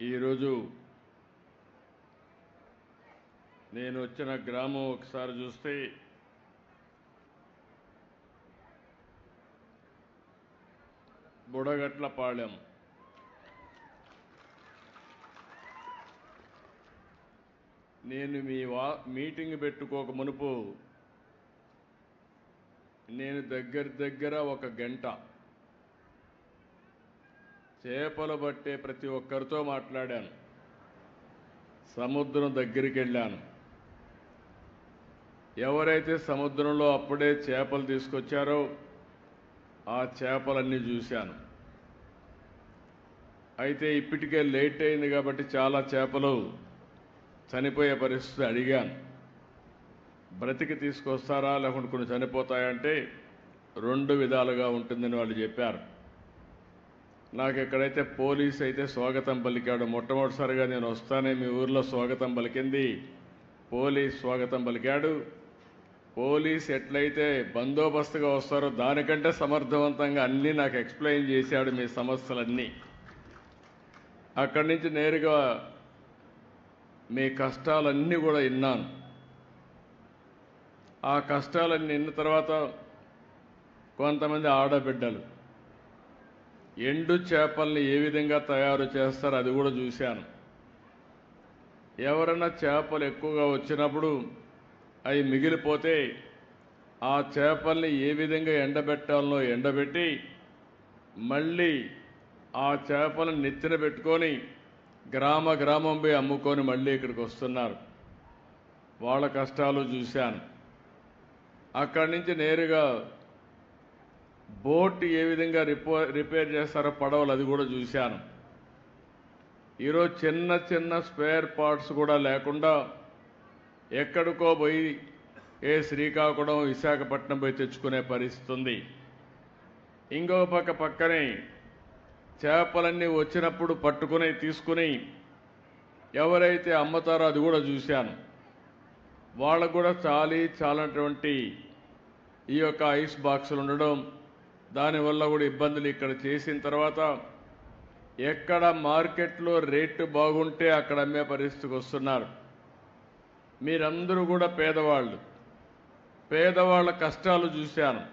ఈరోజు నేను వచ్చిన గ్రామం ఒకసారి చూస్తే బుడగట్లపాళెం. నేను మీటింగ్ పెట్టుకోక మునుపు నేను దగ్గర ఒక గంట చేపలు పట్టే ప్రతి ఒక్కరితో మాట్లాడాను. సముద్రం దగ్గరికి వెళ్ళాను. ఎవరైతే సముద్రంలో అప్పుడే చేపలు తీసుకొచ్చారో ఆ చేపలన్నీ చూశాను. అయితే ఇప్పటికే లేట్ అయింది కాబట్టి చాలా చేపలు చనిపోయే పరిస్థితి. అడిగాను, బ్రతికి తీసుకొస్తారా లేకుంటే కొన్ని చనిపోతాయంటే 2 విధాలుగా ఉంటుందని వాళ్ళు చెప్పారు. నాకు ఎక్కడైతే పోలీస్ అయితే స్వాగతం పలికాడు. మొట్టమొదటిసారిగా నేను వస్తానే మీ ఊర్లో స్వాగతం పలికింది పోలీస్ స్వాగతం పలికాడు. పోలీస్ ఎట్లయితే బందోబస్తుగా వస్తారో దానికంటే సమర్థవంతంగా అన్నీ నాకు ఎక్స్ప్లెయిన్ చేశాడు, మీ సమస్యలన్నీ. అక్కడి నుంచి నేరుగా మీ కష్టాలన్నీ కూడా విన్నాను. ఆ కష్టాలన్నీ విన్న తర్వాత కొంతమంది ఆడబిడ్డలు ఎండు చేపల్ని ఏ విధంగా తయారు చేస్తారో అది కూడా చూశాను. ఎవరైనా చేపలు ఎక్కువగా వచ్చినప్పుడు అవి మిగిలిపోతే ఆ చేపల్ని ఏ విధంగా ఎండబెట్టాలనో ఎండబెట్టి మళ్ళీ ఆ చేపలను నెత్తిన పెట్టుకొని గ్రామం పోయి అమ్ముకొని మళ్ళీ ఇక్కడికి వస్తున్నారు. వాళ్ళ కష్టాలు చూశాను. అక్కడి నుంచి నేరుగా బోట్ ఏ విధంగా రిపేర్ చేస్తారో పడవలు అది కూడా చూశాను. ఈరోజు చిన్న స్పేర్ పార్ట్స్ కూడా లేకుండా ఎక్కడికో పోయి శ్రీకాకుళం విశాఖపట్నం పోయి తెచ్చుకునే పరిస్థితి ఉంది. ఇంకో పక్కనే చేపలన్నీ వచ్చినప్పుడు పట్టుకుని తీసుకుని ఎవరైతే అమ్ముతారో అది కూడా చూశాను. వాళ్ళకు కూడా చాలనటువంటి ఈ యొక్క ఐస్ బాక్సులు ఉండడం, దానివల్ల కూడా ఇబ్బందులు. ఇక్కడ చేసిన తర్వాత ఎక్కడ మార్కెట్లో రేటు బాగుంటే అక్కడ అమ్మే పరిస్థితికి వస్తున్నారు. మీరందరూ కూడా పేదవాళ్ళ కష్టాలు చూశాను.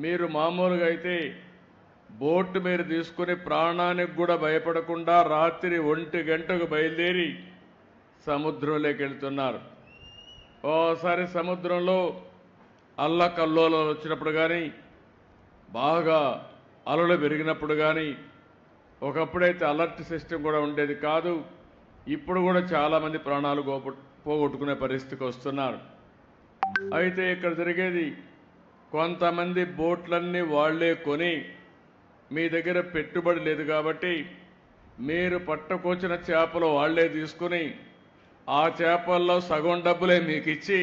మీరు మామూలుగా అయితే బోటు మీరు తీసుకుని ప్రాణానికి కూడా భయపడకుండా రాత్రి 1 గంటకు బయలుదేరి సముద్రంలోకి వెళ్తున్నారు. ఓసారి సముద్రంలో అల్లకల్లోలాలు వచ్చినప్పుడు కానీ, బాగా అలలు పెరిగినప్పుడు కానీ, ఒకప్పుడైతే అలర్ట్ సిస్టమ్ కూడా ఉండేది కాదు. ఇప్పుడు కూడా చాలామంది ప్రాణాలు పోగొట్టుకునే పరిస్థితికి వస్తున్నారు. అయితే ఇక్కడ జరిగేది, కొంతమంది బోట్లన్నీ వాళ్లే కొని, మీ దగ్గర పెట్టుబడి లేదు కాబట్టి మీరు పట్టుకొచ్చిన చేపలు వాళ్లే తీసుకుని ఆ చేపల్లో సగం డబ్బులే మీకు ఇచ్చి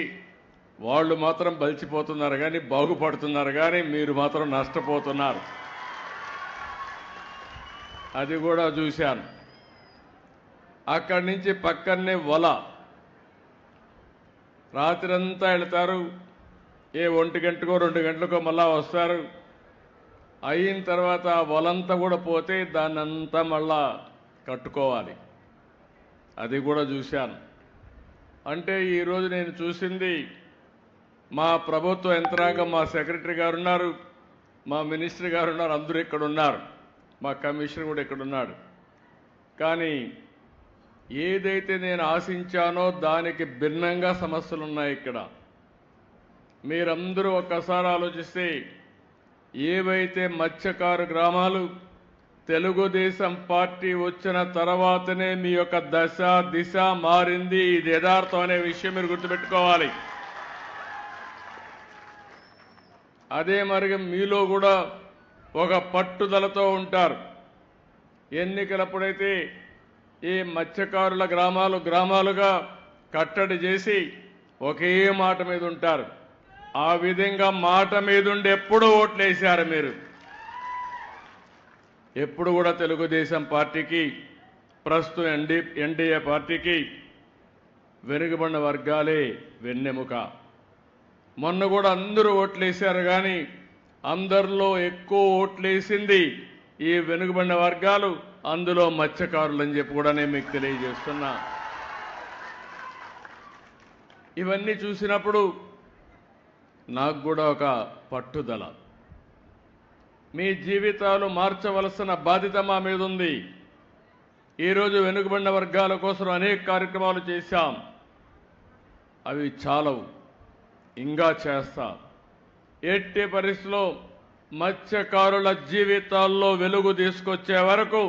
వాళ్ళు మాత్రం బలిచిపోతున్నారు కానీ బాగుపడుతున్నారు కానీ మీరు మాత్రం నష్టపోతున్నారు. అది కూడా చూశాను. అక్కడి నుంచి పక్కనే వల రాత్రంతా వెళ్తారు. 1 గంటకో 2 గంటలకో మళ్ళా వస్తారు. అయిన తర్వాత ఆ వలంతా కూడా పోతే దాన్నంతా మళ్ళా కట్టుకోవాలి. అది కూడా చూశాను. అంటే ఈరోజు నేను చూసింది, మా ప్రభుత్వ యంత్రాంగం, మా సెక్రటరీ గారు ఉన్నారు, మా మినిస్టర్ గారు ఉన్నారు, అందరూ ఇక్కడ ఉన్నారు, మా కమిషనర్ కూడా ఇక్కడ ఉన్నాడు. కానీ ఏదైతే నేను ఆశించానో దానికి భిన్నంగా సమస్యలు ఉన్నాయి ఇక్కడ. మీరందరూ ఒక్కసారి ఆలోచిస్తే, ఏవైతే మత్స్యకారు గ్రామాలు తెలుగుదేశం పార్టీ వచ్చిన తర్వాతనే మీ యొక్క దిశ మారింది. ఇది యథార్థం అనే విషయం మీరు గుర్తుపెట్టుకోవాలి. అదే మరి మీలో కూడా ఒక పట్టుదలతో ఉంటారు. ఎన్నికలప్పుడైతే ఈ మత్స్యకారుల గ్రామాలుగా కట్టడి చేసి ఒకే మాట మీద ఉంటారు. ఆ విధంగా మాట మీదుండి ఎప్పుడు ఓట్లేశారు మీరు. ఎప్పుడు కూడా తెలుగుదేశం పార్టీకి, ప్రస్తుతం ఎన్డీఏ పార్టీకి వెనుకబడిన వర్గాలే వెన్నెముక. మొన్న కూడా అందరూ ఓట్లేశారు కానీ అందరిలో ఎక్కువ ఓట్లేసింది ఈ వెనుకబడిన వర్గాలు, అందులో మత్స్యకారులని చెప్పి కూడా నేను మీకు తెలియజేస్తున్నా. ఇవన్నీ చూసినప్పుడు నాకు కూడా ఒక పట్టుదల. మీ జీవితాలు మార్చవలసిన బాధ్యత మా మీద ఉంది. ఈరోజు వెనుకబడిన వర్గాల కోసం అనేక కార్యక్రమాలు చేశాం. అవి చాలవు, ఇంకా చేస్తా. ఎట్టి పరిస్థితుల్లో మత్స్యకారుల జీవితాల్లో వెలుగు తీసుకొచ్చే వరకు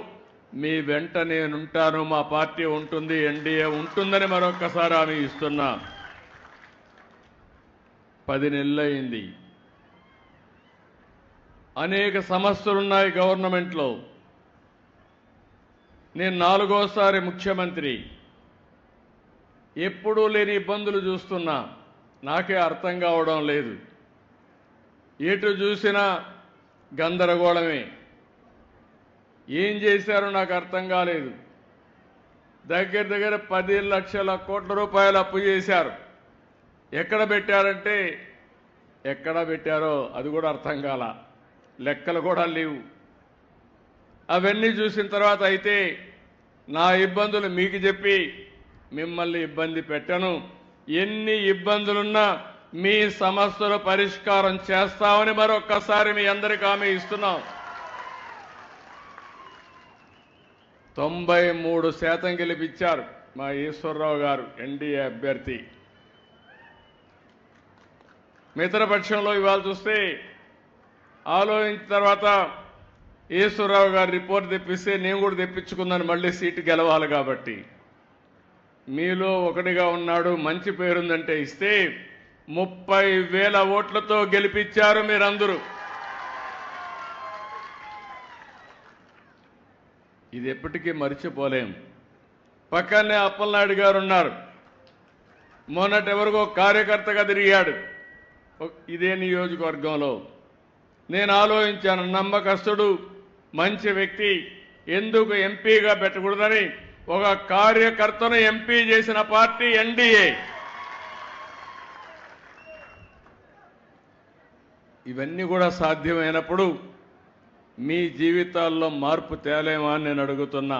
మీ వెంట నేనుంటాను. మా పార్టీ ఉంటుంది, ఎన్డీఏ ఉంటుందని మరొక్కసారి హామీ ఇస్తున్నా. 10 నెలలైంది. అనేక సమస్యలున్నాయి గవర్నమెంట్లో. నేను 4వసారి ముఖ్యమంత్రి. ఎప్పుడూ లేని ఇబ్బందులు చూస్తున్నా. నాకే అర్థం కావడం లేదు. ఎటు చూసినా గందరగోళమే. ఏం చేశారో నాకు అర్థం కాలేదు. దగ్గర 10 లక్షల కోట్ల రూపాయలు అప్పు చేశారు. ఎక్కడ పెట్టారంటే ఎక్కడ పెట్టారో అది కూడా అర్థం కాల. లెక్కలు కూడా లేవు. అవన్నీ చూసిన తర్వాత అయితే నా ఇబ్బందులు మీకు చెప్పి మిమ్మల్ని ఇబ్బంది పెట్టను. ఎన్ని ఇబ్బందులున్నా మీ సమస్యల పరిష్కారం చేస్తామని మరొక్కసారి మీ అందరికీ హామీ ఇస్తున్నాం. 93% గెలిపించారు మా ఈశ్వరరావు గారు, ఎన్డీఏ అభ్యర్థి. మిత్రపక్షంలో ఇవాళ చూస్తే ఆలోచించిన తర్వాత ఈశ్వరరావు గారు రిపోర్ట్ తెప్పిస్తే నేను కూడా తెప్పించుకున్నాను. మళ్ళీ సీటు గెలవాలి కాబట్టి మీలో ఒకటిగా ఉన్నాడు, మంచి పేరుందంటే ఇస్తే 30,000 ఓట్లతో గెలిపించారు మీరందరూ. ఇది ఎప్పటికీ మర్చిపోలేం. పక్కనే అప్పలనాయుడు గారు ఉన్నారు. మొన్నటి ఎవరికో కార్యకర్తగా తిరిగాడు ఇదే నియోజకవర్గంలో. నేను ఆలోచించాను, నమ్మకస్తుడు, మంచి వ్యక్తి, ఎందుకు ఎంపీగా పెట్టకూడదని ఒక కార్యకర్తను ఎంపీ చేసిన పార్టీ ఎన్డీఏ. ఇవన్నీ కూడా సాధ్యమైనప్పుడు మీ జీవితాల్లో మార్పు తేలేమా అని నేను అడుగుతున్నా.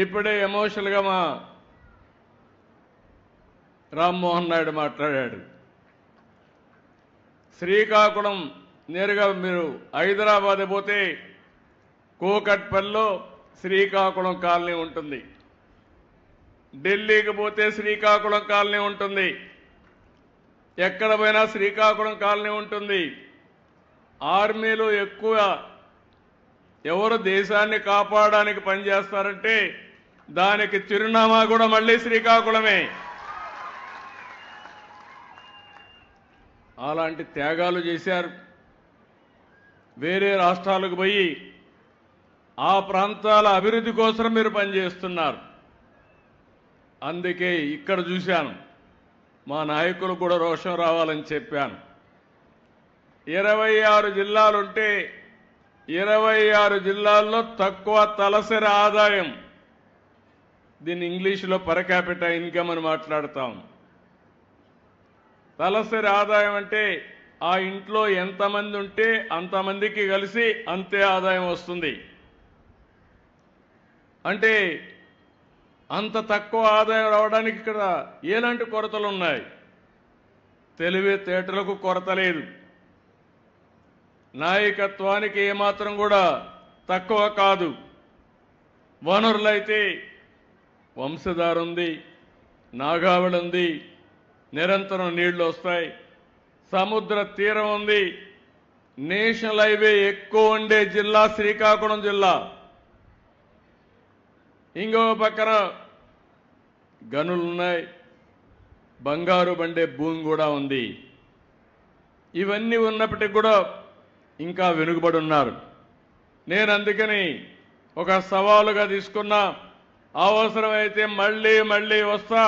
ఇప్పుడే ఎమోషనల్గా మా రామ్మోహన్ నాయుడు మాట్లాడాడు. శ్రీకాకుళం నేరుగా మీరు హైదరాబాద్ పోతే కూకట్పల్లిలో శ్రీకాకుళం కాలనీ ఉంటుంది. ఢిల్లీకి పోతే శ్రీకాకుళం కాలనీ ఉంటుంది. ఎక్కడ పోయినా శ్రీకాకుళం కాలనీ ఉంటుంది. ఆర్మీలో ఎక్కువ ఎవరు దేశాన్ని కాపాడడానికి పనిచేస్తారంటే దానికి చిరునామా కూడా మళ్ళీ శ్రీకాకుళమే. అలాంటి త్యాగాలు చేశారు. వేరే రాష్ట్రాలకు పోయి ఆ ప్రాంతాల అభివృద్ధి కోసం మీరు పనిచేస్తున్నారు. అందుకే ఇక్కడ చూశాను, మా నాయకులు కూడా రోషం రావాలని చెప్పాను. 26 జిల్లాలుంటే 26 జిల్లాల్లో తక్కువ తలసరి ఆదాయం, దీన్ని ఇంగ్లీష్లో పర్ క్యాపిటా ఇన్కమ్ అని మాట్లాడతాం. తలసరి ఆదాయం అంటే ఆ ఇంట్లో ఎంతమంది ఉంటే అంతమందికి కలిసి అంతే ఆదాయం వస్తుంది. అంటే అంత తక్కువ ఆదాయం రావడానికి ఇక్కడ ఎలాంటి కొరతలు ఉన్నాయి? తెలివితేటలకు కొరత లేదు. నాయకత్వానికి ఏమాత్రం కూడా తక్కువ కాదు. వనరులైతే వంశధార ఉంది, నాగావళి ఉంది, నిరంతరం నీళ్లు వస్తాయి, సముద్ర తీరం ఉంది. నేషనల్ హైవే ఎక్కువ ఉండే జిల్లా శ్రీకాకుళం జిల్లా. ఇంకో పక్కన గనులున్నాయి, బంగారు బండే భూమి కూడా ఉంది. ఇవన్నీ ఉన్నప్పటికీ కూడా ఇంకా వెనుకబడి ఉన్నారు. నేను అందుకని ఒక సవాలుగా తీసుకున్నా, అవసరమైతే మళ్ళీ వస్తా,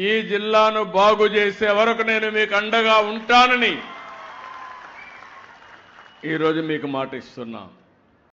ఈ జిల్లాను బాగు చేసే వరకు నేను మీకు అండగా ఉంటానని ఈరోజు మీకు మాట ఇస్తున్నా.